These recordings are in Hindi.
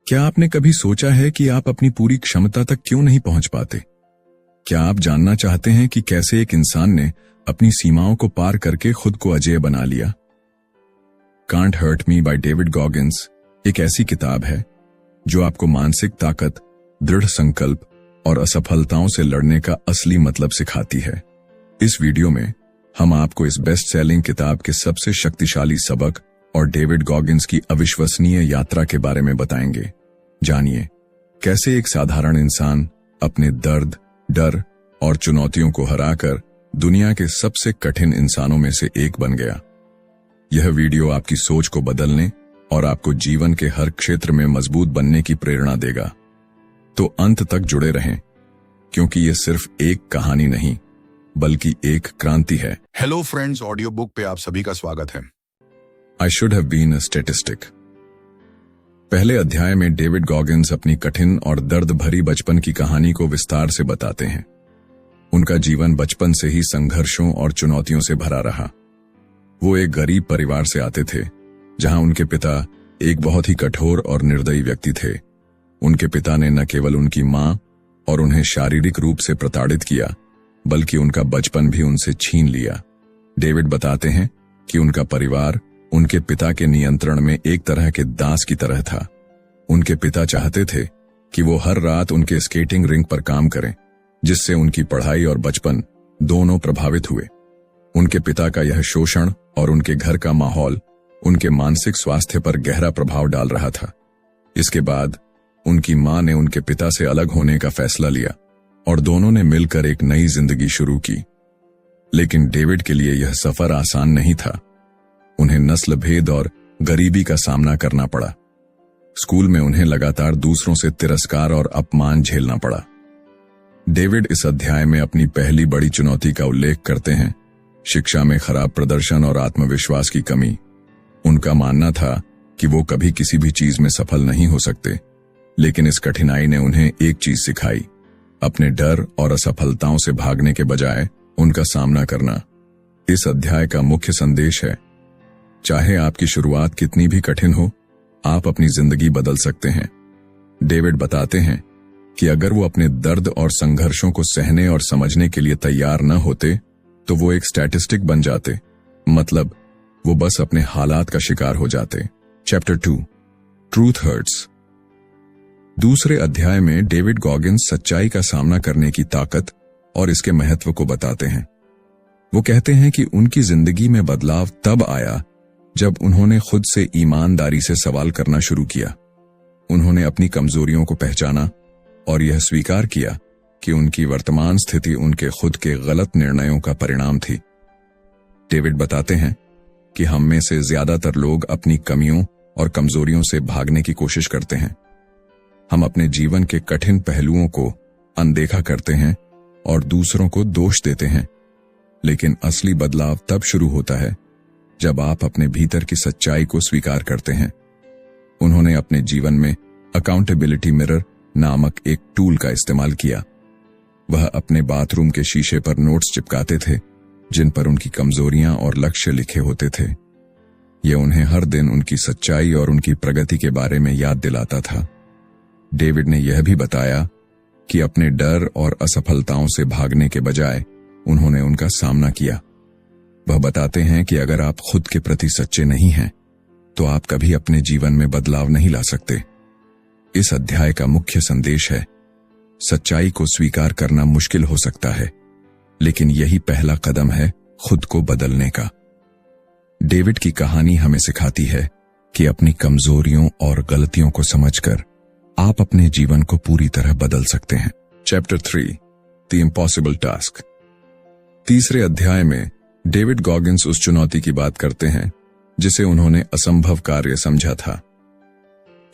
क्या आपने कभी सोचा है कि आप अपनी पूरी क्षमता तक क्यों नहीं पहुंच पाते? क्या आप जानना चाहते हैं कि कैसे एक इंसान ने अपनी सीमाओं को पार करके खुद को अजेय बना लिया? Can't hurt me by David Goggins एक ऐसी किताब है जो आपको मानसिक ताकत, दृढ़ संकल्प और असफलताओं से लड़ने का असली मतलब सिखाती है। इस वीडियो में हम आपको इस बेस्ट सेलिंग किताब के सबसे शक्तिशाली सबक और डेविड गॉगिंस की अविश्वसनीय यात्रा के बारे में बताएंगे। जानिए कैसे एक साधारण इंसान अपने दर्द, डर और चुनौतियों को हराकर दुनिया के सबसे कठिन इंसानों में से एक बन गया। यह वीडियो आपकी सोच को बदलने और आपको जीवन के हर क्षेत्र में मजबूत बनने की प्रेरणा देगा। तो अंत तक जुड़े रहें, क्योंकि यह सिर्फ एक कहानी नहीं बल्कि एक क्रांति है। हेलो फ्रेंड्स, ऑडियो बुक पे आप सभी का स्वागत है। I should have been a statistic। पहले अध्याय में डेविड गॉगिंस अपनी कठिन और दर्द भरी बचपन की कहानी को विस्तार से बताते हैं। उनका जीवन बचपन से ही संघर्षों और चुनौतियों से भरा रहा। वो एक गरीब परिवार से आते थे, जहां उनके पिता एक बहुत ही कठोर और निर्दयी व्यक्ति थे। उनके पिता ने न केवल उनकी मां और उन्हें शारीरिक रूप से प्रताड़ित किया, बल्कि उनका बचपन भी उनसे छीन लिया। डेविड बताते हैं कि उनका परिवार उनके पिता के नियंत्रण में एक तरह के दास की तरह था। उनके पिता चाहते थे कि वो हर रात उनके स्केटिंग रिंग पर काम करें, जिससे उनकी पढ़ाई और बचपन दोनों प्रभावित हुए। उनके पिता का यह शोषण और उनके घर का माहौल उनके मानसिक स्वास्थ्य पर गहरा प्रभाव डाल रहा था। इसके बाद उनकी मां ने उनके पिता से अलग होने का फैसला लिया और दोनों ने मिलकर एक नई जिंदगी शुरू की। लेकिन डेविड के लिए यह सफर आसान नहीं था। उन्हें नस्ल भेद और गरीबी का सामना करना पड़ा। स्कूल में उन्हें लगातार दूसरों से तिरस्कार और अपमान झेलना पड़ा। डेविड इस अध्याय में अपनी पहली बड़ी चुनौती का उल्लेख करते हैं, शिक्षा में खराब प्रदर्शन और आत्मविश्वास की कमी। उनका मानना था कि वो कभी किसी भी चीज में सफल नहीं हो सकते, लेकिन इस कठिनाई ने उन्हें एक चीज सिखाई, अपने डर और असफलताओं से भागने के बजाय उनका सामना करना। इस अध्याय का मुख्य संदेश है, चाहे आपकी शुरुआत कितनी भी कठिन हो, आप अपनी जिंदगी बदल सकते हैं। डेविड बताते हैं कि अगर वो अपने दर्द और संघर्षों को सहने और समझने के लिए तैयार न होते, तो वो एक स्टैटिस्टिक बन जाते, मतलब वो बस अपने हालात का शिकार हो जाते। Chapter 2, truth hurts. दूसरे अध्याय में डेविड गॉगिंस सच्चाई का सामना करने की ताकत और इसके महत्व को बताते हैं। वो कहते हैं कि उनकी जिंदगी में बदलाव तब आया जब उन्होंने खुद से ईमानदारी से सवाल करना शुरू किया। उन्होंने अपनी कमजोरियों को पहचाना और यह स्वीकार किया कि उनकी वर्तमान स्थिति उनके खुद के गलत निर्णयों का परिणाम थी। डेविड बताते हैं कि हम में से ज्यादातर लोग अपनी कमियों और कमजोरियों से भागने की कोशिश करते हैं। हम अपने जीवन के कठिन पहलुओं को अनदेखा करते हैं और दूसरों को दोष देते हैं, लेकिन असली बदलाव तब शुरू होता है जब आप अपने भीतर की सच्चाई को स्वीकार करते हैं। उन्होंने अपने जीवन में अकाउंटेबिलिटी मिरर नामक एक टूल का इस्तेमाल किया। वह अपने बाथरूम के शीशे पर नोट्स चिपकाते थे, जिन पर उनकी कमजोरियां और लक्ष्य लिखे होते थे। यह उन्हें हर दिन उनकी सच्चाई और उनकी प्रगति के बारे में याद दिलाता था। डेविड ने यह भी बताया कि अपने डर और असफलताओं से भागने के बजाय उन्होंने उनका सामना किया। वह बताते हैं कि अगर आप खुद के प्रति सच्चे नहीं हैं, तो आप कभी अपने जीवन में बदलाव नहीं ला सकते। इस अध्याय का मुख्य संदेश है, सच्चाई को स्वीकार करना मुश्किल हो सकता है, लेकिन यही पहला कदम है खुद को बदलने का। डेविड की कहानी हमें सिखाती है कि अपनी कमजोरियों और गलतियों को समझकर आप अपने जीवन को पूरी तरह बदल सकते हैं। Chapter 3, the impossible task. तीसरे अध्याय में डेविड गॉगिंस उस चुनौती की बात करते हैं जिसे उन्होंने असंभव कार्य समझा था।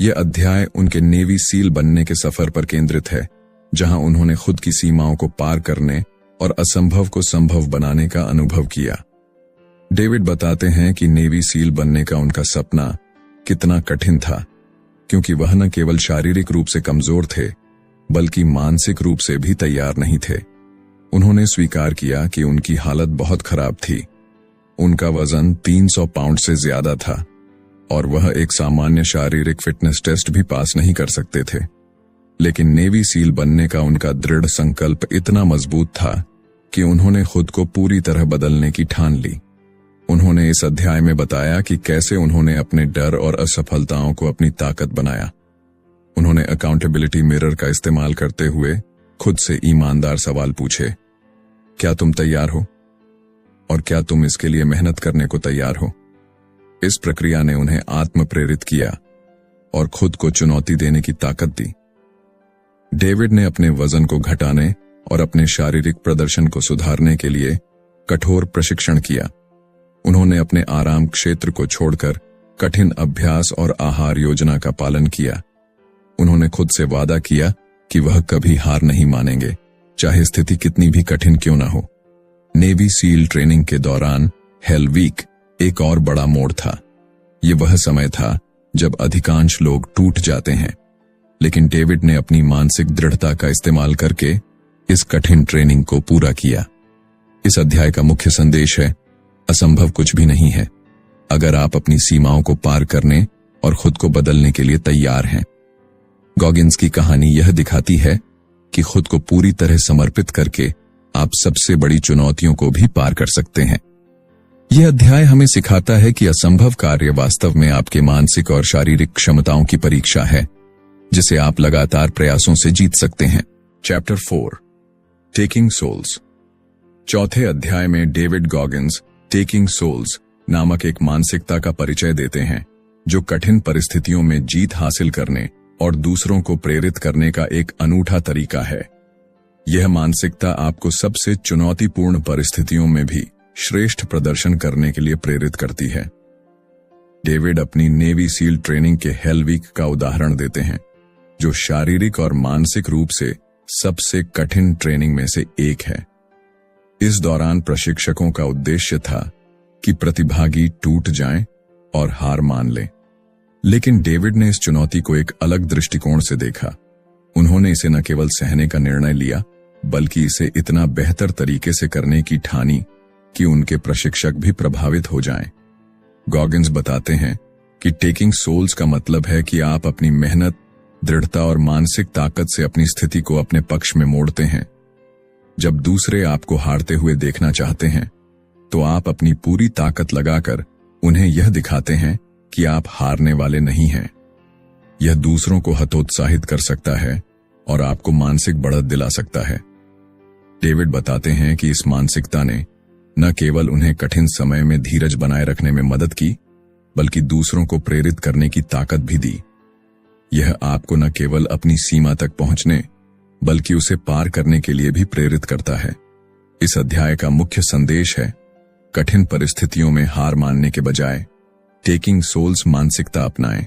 यह अध्याय उनके नेवी सील बनने के सफर पर केंद्रित है, जहां उन्होंने खुद की सीमाओं को पार करने और असंभव को संभव बनाने का अनुभव किया। डेविड बताते हैं कि नेवी सील बनने का उनका सपना कितना कठिन था, क्योंकि वह न केवल शारीरिक रूप से कमजोर थे, बल्कि मानसिक रूप से भी तैयार नहीं थे। उन्होंने स्वीकार किया कि उनकी हालत बहुत खराब थी। उनका वजन 300 पाउंड से ज्यादा था और वह एक सामान्य शारीरिक फिटनेस टेस्ट भी पास नहीं कर सकते थे। लेकिन नेवी सील बनने का उनका दृढ़ संकल्प इतना मजबूत था कि उन्होंने खुद को पूरी तरह बदलने की ठान ली। उन्होंने इस अध्याय में बताया कि कैसे उन्होंने अपने डर और असफलताओं को अपनी ताकत बनाया। उन्होंने अकाउंटेबिलिटी मिरर का इस्तेमाल करते हुए खुद से ईमानदार सवाल पूछे, क्या तुम तैयार हो? और क्या तुम इसके लिए मेहनत करने को तैयार हो? इस प्रक्रिया ने उन्हें आत्म प्रेरित किया और खुद को चुनौती देने की ताकत दी। डेविड ने अपने वजन को घटाने और अपने शारीरिक प्रदर्शन को सुधारने के लिए कठोर प्रशिक्षण किया। उन्होंने अपने आराम क्षेत्र को छोड़कर कठिन अभ्यास और आहार योजना का पालन किया। उन्होंने खुद से वादा किया कि वह कभी हार नहीं मानेंगे, चाहे स्थिति कितनी भी कठिन क्यों न हो। नेवी सील ट्रेनिंग के दौरान हेल वीक एक और बड़ा मोड़ था। ये वह समय था जब अधिकांश लोग टूट जाते हैं, लेकिन डेविड ने अपनी मानसिक दृढ़ता का इस्तेमाल करके इस कठिन ट्रेनिंग को पूरा किया। इस अध्याय का मुख्य संदेश है, असंभव कुछ भी नहीं है अगर आप अपनी सीमाओं को पार करने और खुद को बदलने के लिए तैयार हैं। गॉगिन्स की कहानी यह दिखाती है कि खुद को पूरी तरह समर्पित करके आप सबसे बड़ी चुनौतियों को भी पार कर सकते हैं। यह अध्याय हमें सिखाता है कि असंभव कार्य वास्तव में आपके मानसिक और शारीरिक क्षमताओं की परीक्षा है, जिसे आप लगातार प्रयासों से जीत सकते हैं। Chapter 4 taking souls. चौथे अध्याय में डेविड गॉगिन्स टेकिंग सोल्स नामक एक मानसिकता का परिचय देते हैं, जो कठिन परिस्थितियों में जीत हासिल करने और दूसरों को प्रेरित करने का एक अनूठा तरीका है। यह मानसिकता आपको सबसे चुनौतीपूर्ण परिस्थितियों में भी श्रेष्ठ प्रदर्शन करने के लिए प्रेरित करती है। डेविड अपनी नेवी सील ट्रेनिंग के हेल वीक का उदाहरण देते हैं, जो शारीरिक और मानसिक रूप से सबसे कठिन ट्रेनिंग में से एक है। इस दौरान प्रशिक्षकों का उद्देश्य था कि प्रतिभागी टूट जाएं और हार मान लें। लेकिन डेविड ने इस चुनौती को एक अलग दृष्टिकोण से देखा। उन्होंने इसे न केवल सहने का निर्णय लिया, बल्कि इसे इतना बेहतर तरीके से करने की ठानी कि उनके प्रशिक्षक भी प्रभावित हो जाएं। गॉगिन्स बताते हैं कि टेकिंग सोल्स का मतलब है कि आप अपनी मेहनत, दृढ़ता और मानसिक ताकत से अपनी स्थिति को अपने पक्ष में मोड़ते हैं। जब दूसरे आपको हारते हुए देखना चाहते हैं, तो आप अपनी पूरी ताकत लगाकर उन्हें यह दिखाते हैं कि आप हारने वाले नहीं हैं। यह दूसरों को हतोत्साहित कर सकता है और आपको मानसिक बढ़त दिला सकता है। डेविड बताते हैं कि इस मानसिकता ने न केवल उन्हें कठिन समय में धीरज बनाए रखने में मदद की, बल्कि दूसरों को प्रेरित करने की ताकत भी दी। यह आपको न केवल अपनी सीमा तक पहुंचने, बल्कि उसे पार करने के लिए भी प्रेरित करता है। इस अध्याय का मुख्य संदेश है, कठिन परिस्थितियों में हार मानने के बजाय टेकिंग सोल्स मानसिकता अपनाएं,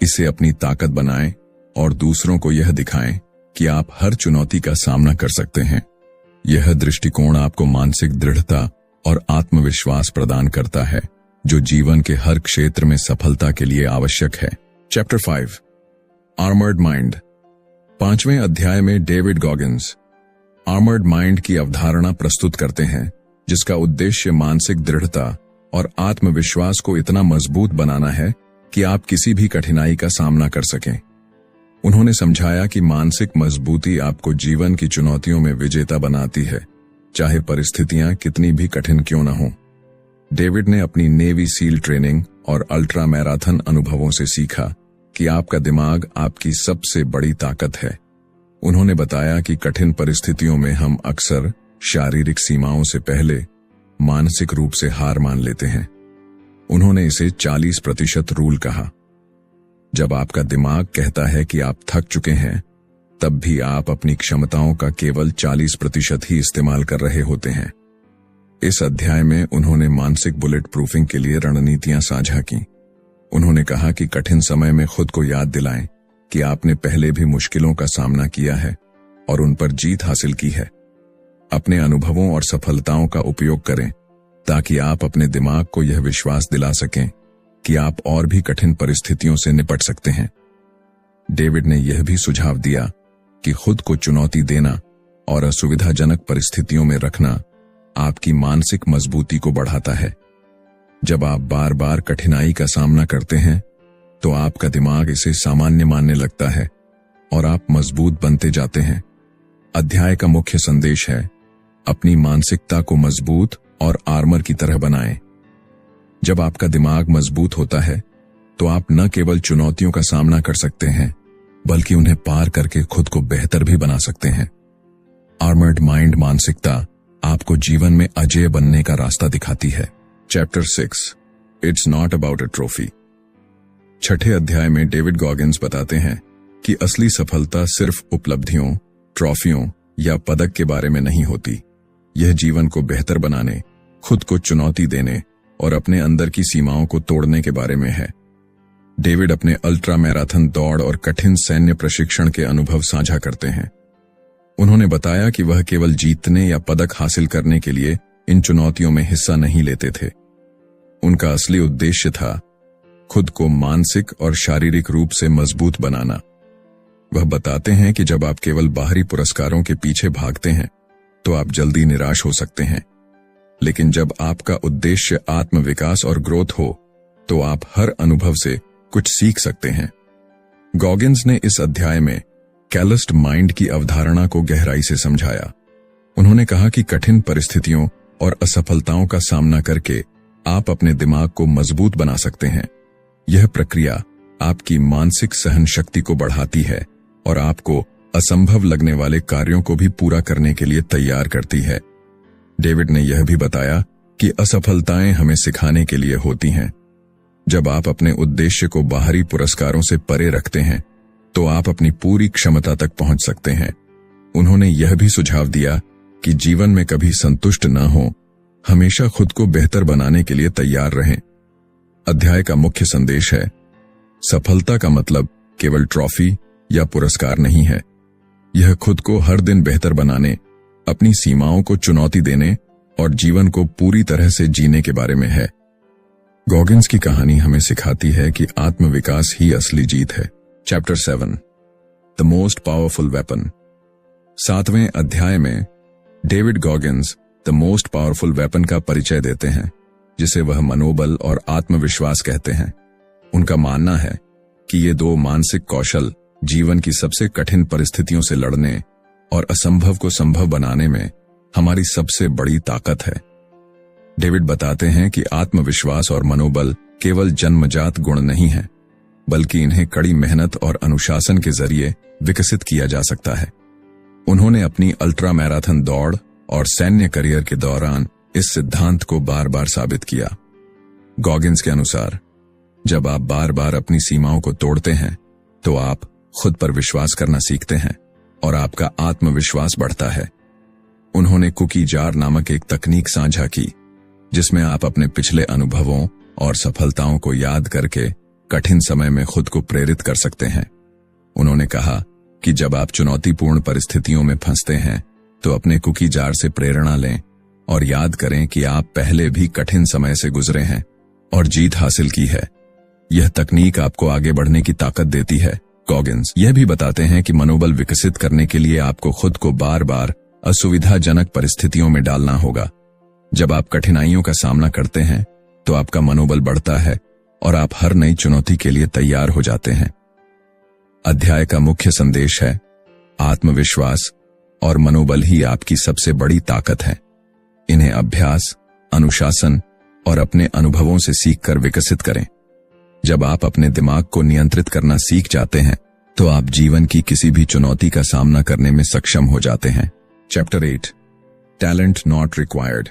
इसे अपनी ताकत बनाएं और दूसरों को यह दिखाएं कि आप हर चुनौती का सामना कर सकते हैं। यह दृष्टिकोण आपको मानसिक दृढ़ता और आत्मविश्वास प्रदान करता है, जो जीवन के हर क्षेत्र में सफलता के लिए आवश्यक है। Chapter 5 armoured mind. 5वें अध्याय में डेविड गॉगिन्स आर्मर्ड माइंड की अवधारणा प्रस्तुत करते हैं, जिसका उद्देश्य मानसिक दृढ़ता और आत्मविश्वास को इतना मजबूत बनाना है कि आप किसी भी कठिनाई का सामना कर सकें। उन्होंने समझाया कि मानसिक मजबूती आपको जीवन की चुनौतियों में विजेता बनाती है, चाहे परिस्थितियां कितनी भी कठिन क्यों न हों। डेविड ने अपनी नेवी सील ट्रेनिंग और अल्ट्रा मैराथन अनुभवों से सीखा कि आपका दिमाग आपकी सबसे बड़ी ताकत है। उन्होंने बताया कि कठिन परिस्थितियों में हम अक्सर शारीरिक सीमाओं से पहले मानसिक रूप से हार मान लेते हैं। उन्होंने इसे 40% रूल कहा। जब आपका दिमाग कहता है कि आप थक चुके हैं, तब भी आप अपनी क्षमताओं का केवल 40% ही इस्तेमाल कर रहे होते हैं। इस अध्याय में उन्होंने मानसिक बुलेट प्रूफिंग के लिए रणनीतियां साझा की। उन्होंने कहा कि कठिन समय में खुद को याद दिलाएं कि आपने पहले भी मुश्किलों का सामना किया है और उन पर जीत हासिल की है। अपने अनुभवों और सफलताओं का उपयोग करें ताकि आप अपने दिमाग को यह विश्वास दिला सकें कि आप और भी कठिन परिस्थितियों से निपट सकते हैं। डेविड ने यह भी सुझाव दिया कि खुद को चुनौती देना और असुविधाजनक परिस्थितियों में रखना आपकी मानसिक मजबूती को बढ़ाता है। जब आप बार बार कठिनाई का सामना करते हैं तो आपका दिमाग इसे सामान्य मानने लगता है और आप मजबूत बनते जाते हैं। अध्याय का मुख्य संदेश है, अपनी मानसिकता को मजबूत और आर्मर की तरह बनाएं। जब आपका दिमाग मजबूत होता है तो आप न केवल चुनौतियों का सामना कर सकते हैं बल्कि उन्हें पार करके खुद को बेहतर भी बना सकते हैं। आर्मर्ड माइंड मानसिकता आपको जीवन में अजेय बनने का रास्ता दिखाती है। Chapter 6, it's not about a trophy. छठे अध्याय में डेविड गॉगिन्स बताते हैं कि असली सफलता सिर्फ उपलब्धियों, ट्रॉफियों या पदक के बारे में नहीं होती। यह जीवन को बेहतर बनाने, खुद को चुनौती देने और अपने अंदर की सीमाओं को तोड़ने के बारे में है। डेविड अपने अल्ट्रा मैराथन दौड़ और कठिन सैन्य प्रशिक्षण के अनुभव साझा करते हैं। उन्होंने बताया कि वह केवल जीतने या पदक हासिल करने के लिए इन चुनौतियों में हिस्सा नहीं लेते थे। उनका असली उद्देश्य था खुद को मानसिक और शारीरिक रूप से मजबूत बनाना। वह बताते हैं कि जब आप केवल बाहरी पुरस्कारों के पीछे भागते हैं तो आप जल्दी निराश हो सकते हैं, लेकिन जब आपका उद्देश्य आत्मविकास और ग्रोथ हो तो आप हर अनुभव से कुछ सीख सकते हैं। गॉगिन्स ने इस अध्याय में कैलस्ड माइंड की अवधारणा को गहराई से समझाया। उन्होंने कहा कि कठिन परिस्थितियों और असफलताओं का सामना करके आप अपने दिमाग को मजबूत बना सकते हैं। यह प्रक्रिया आपकी मानसिक सहन शक्ति को बढ़ाती है और आपको असंभव लगने वाले कार्यों को भी पूरा करने के लिए तैयार करती है। डेविड ने यह भी बताया कि असफलताएं हमें सिखाने के लिए होती हैं। जब आप अपने उद्देश्य को बाहरी पुरस्कारों से परे रखते हैं तो आप अपनी पूरी क्षमता तक पहुंच सकते हैं। उन्होंने यह भी सुझाव दिया कि जीवन में कभी संतुष्ट न हो, हमेशा खुद को बेहतर बनाने के लिए तैयार रहें। अध्याय का मुख्य संदेश है, सफलता का मतलब केवल ट्रॉफी या पुरस्कार नहीं है। यह खुद को हर दिन बेहतर बनाने, अपनी सीमाओं को चुनौती देने और जीवन को पूरी तरह से जीने के बारे में है। गॉगिन्स की कहानी हमें सिखाती है कि आत्मविकास ही असली जीत है। Chapter 7, the most powerful weapon. 7वें अध्याय में David Goggins the most powerful weapon का परिचय देते हैं, जिसे वह मनोबल और आत्मविश्वास कहते हैं। उनका मानना है कि ये दो मानसिक कौशल जीवन की सबसे कठिन परिस्थितियों से लड़ने और असंभव को संभव बनाने में हमारी सबसे बड़ी ताकत है। डेविड बताते हैं कि आत्मविश्वास और मनोबल केवल जन्मजात गुण नहीं है, बल्कि इन्हें कड़ी मेहनत और अनुशासन के जरिए विकसित किया जा सकता है। उन्होंने अपनी अल्ट्रा मैराथन दौड़ और सैन्य करियर के दौरान इस सिद्धांत को बार बार साबित किया। गॉगिन्स के अनुसार, जब आप बार बार अपनी सीमाओं को तोड़ते हैं तो आप खुद पर विश्वास करना सीखते हैं और आपका आत्मविश्वास बढ़ता है। उन्होंने कुकी जार नामक एक तकनीक साझा की, जिसमें आप अपने पिछले अनुभवों और सफलताओं को याद करके कठिन समय में खुद को प्रेरित कर सकते हैं। उन्होंने कहा कि जब आप चुनौतीपूर्ण परिस्थितियों में फंसते हैं तो अपने कुकी जार से प्रेरणा लें और याद करें कि आप पहले भी कठिन समय से गुजरे हैं और जीत हासिल की है। यह तकनीक आपको आगे बढ़ने की ताकत देती है। गॉगिन्स यह भी बताते हैं कि मनोबल विकसित करने के लिए आपको खुद को बार बार असुविधाजनक परिस्थितियों में डालना होगा। जब आप कठिनाइयों का सामना करते हैं तो आपका मनोबल बढ़ता है और आप हर नई चुनौती के लिए तैयार हो जाते हैं। अध्याय का मुख्य संदेश है, आत्मविश्वास और मनोबल ही आपकी सबसे बड़ी ताकत है। इन्हें अभ्यास, अनुशासन और अपने अनुभवों से सीखकर विकसित करें। जब आप अपने दिमाग को नियंत्रित करना सीख जाते हैं तो आप जीवन की किसी भी चुनौती का सामना करने में सक्षम हो जाते हैं। Chapter 8, talent not required.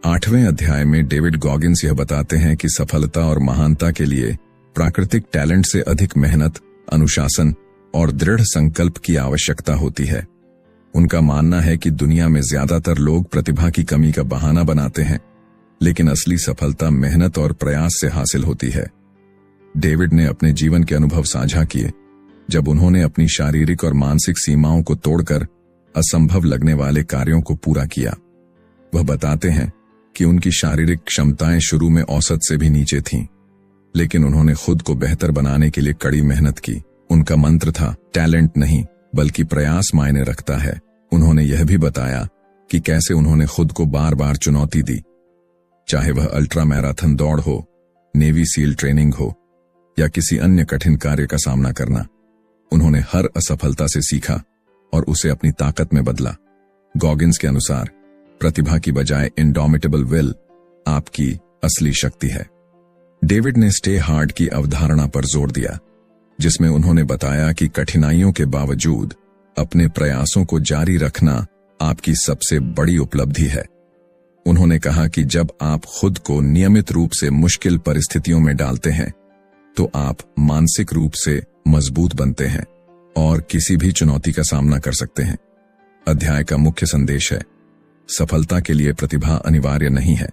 8वें अध्याय में डेविड गॉगिन्स यह बताते हैं कि सफलता और महानता के लिए प्राकृतिक टैलेंट से अधिक मेहनत, अनुशासन और दृढ़ संकल्प की आवश्यकता होती है। उनका मानना है कि दुनिया में ज्यादातर लोग प्रतिभा की कमी का बहाना बनाते हैं, लेकिन असली सफलता मेहनत और प्रयास से हासिल होती है। डेविड ने अपने जीवन के अनुभव साझा किए, जब उन्होंने अपनी शारीरिक और मानसिक सीमाओं को तोड़कर असंभव लगने वाले कार्यों को पूरा किया। वह बताते हैं कि उनकी शारीरिक क्षमताएं शुरू में औसत से भी नीचे थीं, लेकिन उन्होंने खुद को बेहतर बनाने के लिए कड़ी मेहनत की। उनका मंत्र था, टैलेंट नहीं बल्कि प्रयास मायने रखता है। उन्होंने यह भी बताया कि कैसे उन्होंने खुद को बार बार चुनौती दी। चाहे वह अल्ट्रा मैराथन दौड़ हो, नेवी सील ट्रेनिंग हो या किसी अन्य कठिन कार्य का सामना करना। उन्होंने हर असफलता से सीखा और उसे अपनी ताकत में बदला। गॉगिन्स के अनुसार प्रतिभा की बजाय इंडोमिटेबल विल आपकी असली शक्ति है। डेविड ने स्टे हार्ड की अवधारणा पर जोर दिया, जिसमें उन्होंने बताया कि कठिनाइयों के बावजूद अपने प्रयासों को जारी रखना आपकी सबसे बड़ी उपलब्धि है। उन्होंने कहा कि जब आप खुद को नियमित रूप से मुश्किल परिस्थितियों में डालते हैं तो आप मानसिक रूप से मजबूत बनते हैं और किसी भी चुनौती का सामना कर सकते हैं। अध्याय का मुख्य संदेश है, सफलता के लिए प्रतिभा अनिवार्य नहीं है।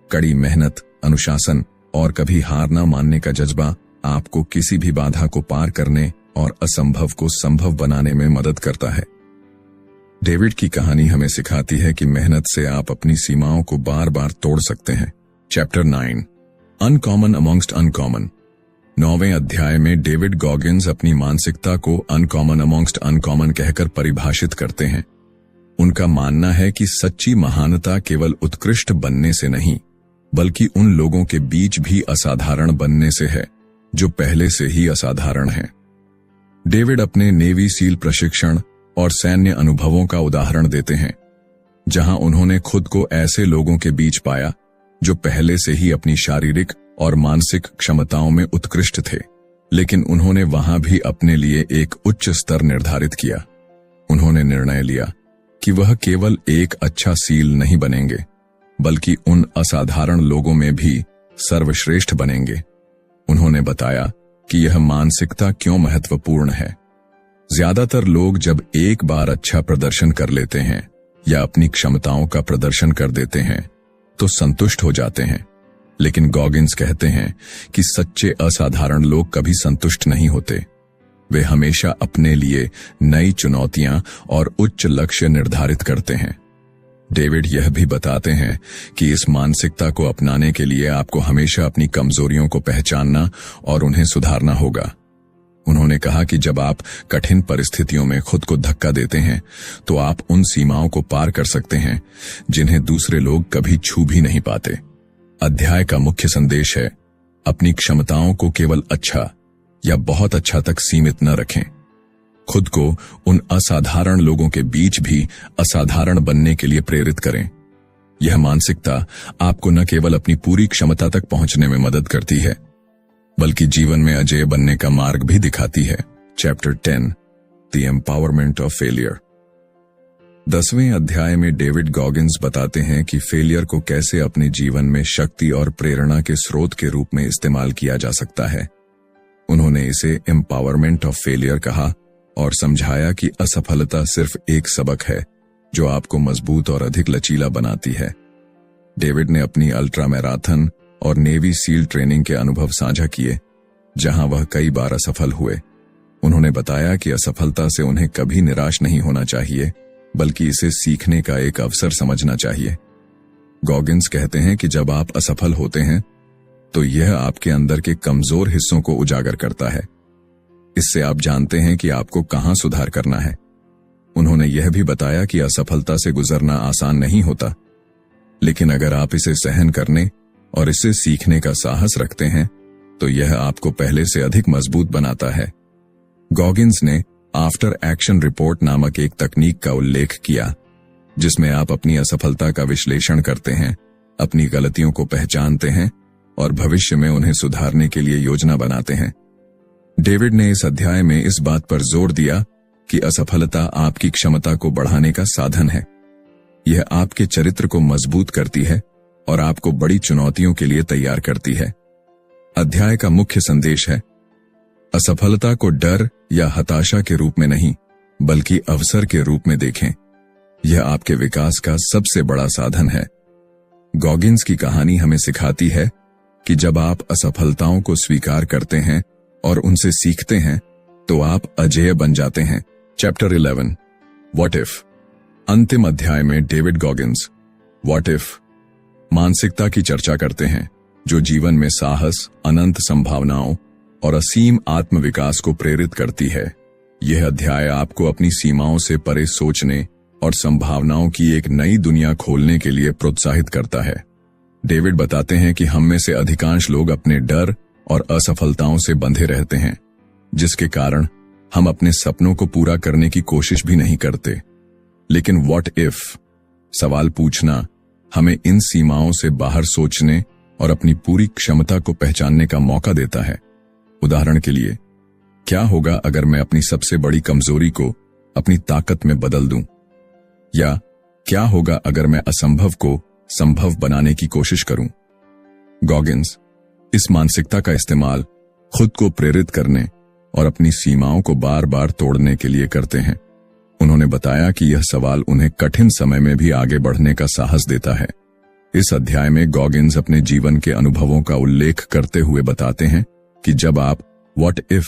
कड़ी मेहनत, अनुशासन और कभी हार न मानने का जज्बा आपको किसी भी बाधा को पार करने और असंभव को संभव बनाने में मदद करता है। डेविड की कहानी हमें सिखाती है कि मेहनत से आप अपनी सीमाओं को बार बार तोड़ सकते हैं। Chapter 9, uncommon amongst uncommon. 9वें अध्याय में डेविड गॉगिन्स अपनी मानसिकता को अनकॉमन अमॉन्ग्स्ट अनकॉमन कहकर परिभाषित करते हैं। उनका मानना है कि सच्ची महानता केवल उत्कृष्ट बनने से नहीं, बल्कि उन लोगों के बीच भी असाधारण बनने से है जो पहले से ही असाधारण हैं। डेविड अपने नेवी सील प्रशिक्षण और सैन्य अनुभवों का उदाहरण देते हैं, जहां उन्होंने खुद को ऐसे लोगों के बीच पाया जो पहले से ही अपनी शारीरिक और मानसिक क्षमताओं में उत्कृष्ट थे, लेकिन उन्होंने वहां भी अपने लिए एक उच्च स्तर निर्धारित किया। उन्होंने निर्णय लिया कि वह केवल एक अच्छा सील नहीं बनेंगे, बल्कि उन असाधारण लोगों में भी सर्वश्रेष्ठ बनेंगे। उन्होंने बताया कि यह मानसिकता क्यों महत्वपूर्ण है। ज्यादातर लोग जब एक बार अच्छा प्रदर्शन कर लेते हैं या अपनी क्षमताओं का प्रदर्शन कर देते हैं तो संतुष्ट हो जाते हैं, लेकिन गॉगिन्स कहते हैं कि सच्चे असाधारण लोग कभी संतुष्ट नहीं होते। वे हमेशा अपने लिए नई चुनौतियां और उच्च लक्ष्य निर्धारित करते हैं। डेविड यह भी बताते हैं कि इस मानसिकता को अपनाने के लिए आपको हमेशा अपनी कमजोरियों को पहचानना और उन्हें सुधारना होगा। उन्होंने कहा कि जब आप कठिन परिस्थितियों में खुद को धक्का देते हैं तो आप उन सीमाओं को पार कर सकते हैं जिन्हें दूसरे लोग कभी छू भी नहीं पाते। अध्याय का मुख्य संदेश है, अपनी क्षमताओं को केवल अच्छा या बहुत अच्छा तक सीमित न रखें। खुद को उन असाधारण लोगों के बीच भी असाधारण बनने के लिए प्रेरित करें। यह मानसिकता आपको न केवल अपनी पूरी क्षमता तक पहुंचने में मदद करती है, बल्कि जीवन में अजेय बनने का मार्ग भी दिखाती है। Chapter 10, the empowerment of failure. 10वें अध्याय में डेविड गॉगिन्स बताते हैं कि फेलियर को कैसे अपने जीवन में शक्ति और प्रेरणा के स्रोत के रूप में इस्तेमाल किया जा सकता है। उन्होंने इसे एम्पावरमेंट ऑफ फेलियर कहा और समझाया कि असफलता सिर्फ एक सबक है जो आपको मजबूत और अधिक लचीला बनाती है। डेविड ने अपनी अल्ट्रा मैराथन और नेवी सील ट्रेनिंग के अनुभव साझा किए, जहां वह कई बार असफल हुए। उन्होंने बताया कि असफलता से उन्हें कभी निराश नहीं होना चाहिए, बल्कि इसे सीखने का एक अवसर समझना चाहिए। गॉगिन्स कहते हैं कि जब आप असफल होते हैं तो यह आपके अंदर के कमजोर हिस्सों को उजागर करता है। इससे आप जानते हैं कि आपको कहां सुधार करना है। उन्होंने यह भी बताया कि असफलता से गुजरना आसान नहीं होता, लेकिन अगर आप इसे सहन करने और इससे सीखने का साहस रखते हैं तो यह आपको पहले से अधिक मजबूत बनाता है। गॉगिन्स ने आफ्टर एक्शन रिपोर्ट नामक एक तकनीक का उल्लेख किया, जिसमें आप अपनी असफलता का विश्लेषण करते हैं, अपनी गलतियों को पहचानते हैं और भविष्य में उन्हें सुधारने के लिए योजना बनाते हैं। डेविड ने इस अध्याय में इस बात पर जोर दिया कि असफलता आपकी क्षमता को बढ़ाने का साधन है। यह आपके चरित्र को मजबूत करती है और आपको बड़ी चुनौतियों के लिए तैयार करती है। अध्याय का मुख्य संदेश है, असफलता को डर या हताशा के रूप में नहीं, बल्कि अवसर के रूप में देखें। यह आपके विकास का सबसे बड़ा साधन है। गॉगिन्स की कहानी हमें सिखाती है कि जब आप असफलताओं को स्वीकार करते हैं और उनसे सीखते हैं तो आप अजेय बन जाते हैं। Chapter 11, what if. अंतिम अध्याय में डेविड गॉगिन्स व्हाट इफ मानसिकता की चर्चा करते हैं, जो जीवन में साहस, अनंत संभावनाओं और असीम आत्मविकास को प्रेरित करती है। यह अध्याय आपको अपनी सीमाओं से परे सोचने और संभावनाओं की एक नई दुनिया खोलने के लिए प्रोत्साहित करता है। डेविड बताते हैं कि हम में से अधिकांश लोग अपने डर और असफलताओं से बंधे रहते हैं, जिसके कारण हम अपने सपनों को पूरा करने की कोशिश भी नहीं करते। लेकिन व्हाट इफ सवाल पूछना हमें इन सीमाओं से बाहर सोचने और अपनी पूरी क्षमता को पहचानने का मौका देता है। उदाहरण के लिए, क्या होगा अगर मैं अपनी सबसे बड़ी कमजोरी को अपनी ताकत में बदल दूं? या क्या होगा अगर मैं असंभव को संभव बनाने की कोशिश करूं? गॉगिन्स इस मानसिकता का इस्तेमाल खुद को प्रेरित करने और अपनी सीमाओं को बार बार तोड़ने के लिए करते हैं। उन्होंने बताया कि यह सवाल उन्हें कठिन समय में भी आगे बढ़ने का साहस देता है। इस अध्याय में गॉगिन्स अपने जीवन के अनुभवों का उल्लेख करते हुए बताते हैं कि जब आप व्हाट इफ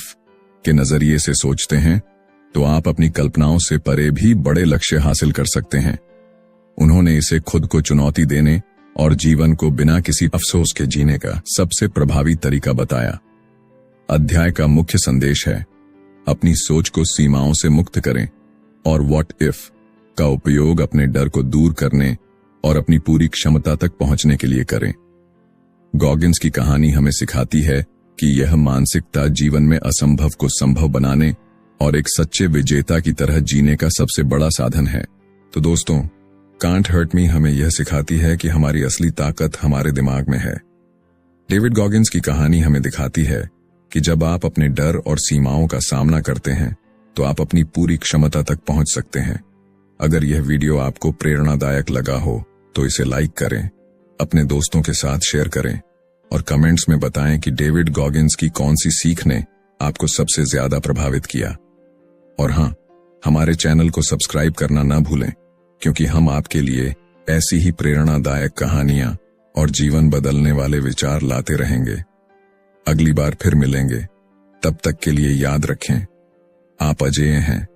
के नजरिए से सोचते हैं तो आप अपनी कल्पनाओं से परे भी बड़े लक्ष्य हासिल कर सकते हैं। उन्होंने इसे खुद को चुनौती देने और जीवन को बिना किसी अफसोस के जीने का सबसे प्रभावी तरीका बताया। अध्याय का मुख्य संदेश है, अपनी सोच को सीमाओं से मुक्त करें और व्हाट इफ का उपयोग अपने डर को दूर करने और अपनी पूरी क्षमता तक पहुंचने के लिए करें। गॉगिन्स की कहानी हमें सिखाती है कि यह मानसिकता जीवन में असंभव को संभव बनाने और एक सच्चे विजेता की तरह जीने का सबसे बड़ा साधन है। तो दोस्तों, कांट हर्ट मी हमें यह सिखाती है कि हमारी असली ताकत हमारे दिमाग में है। डेविड गॉगिन्स की कहानी हमें दिखाती है कि जब आप अपने डर और सीमाओं का सामना करते हैं तो आप अपनी पूरी क्षमता तक पहुंच सकते हैं। अगर यह वीडियो आपको प्रेरणादायक लगा हो तो इसे लाइक करें, अपने दोस्तों के साथ शेयर करें और कमेंट्स में बताएं कि डेविड गॉगिन्स की कौन सी सीख ने आपको सबसे ज्यादा प्रभावित किया। और हां, हमारे चैनल को सब्सक्राइब करना ना भूलें, क्योंकि हम आपके लिए ऐसी ही प्रेरणादायक कहानियां और जीवन बदलने वाले विचार लाते रहेंगे। अगली बार फिर मिलेंगे, तब तक के लिए याद रखें, आप अजेय हैं,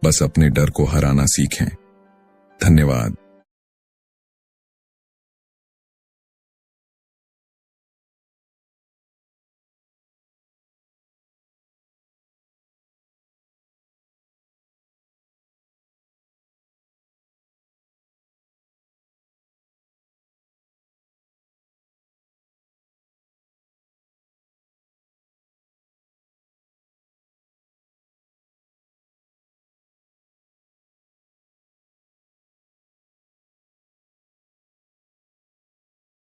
बस अपने डर को हराना सीखें। धन्यवाद।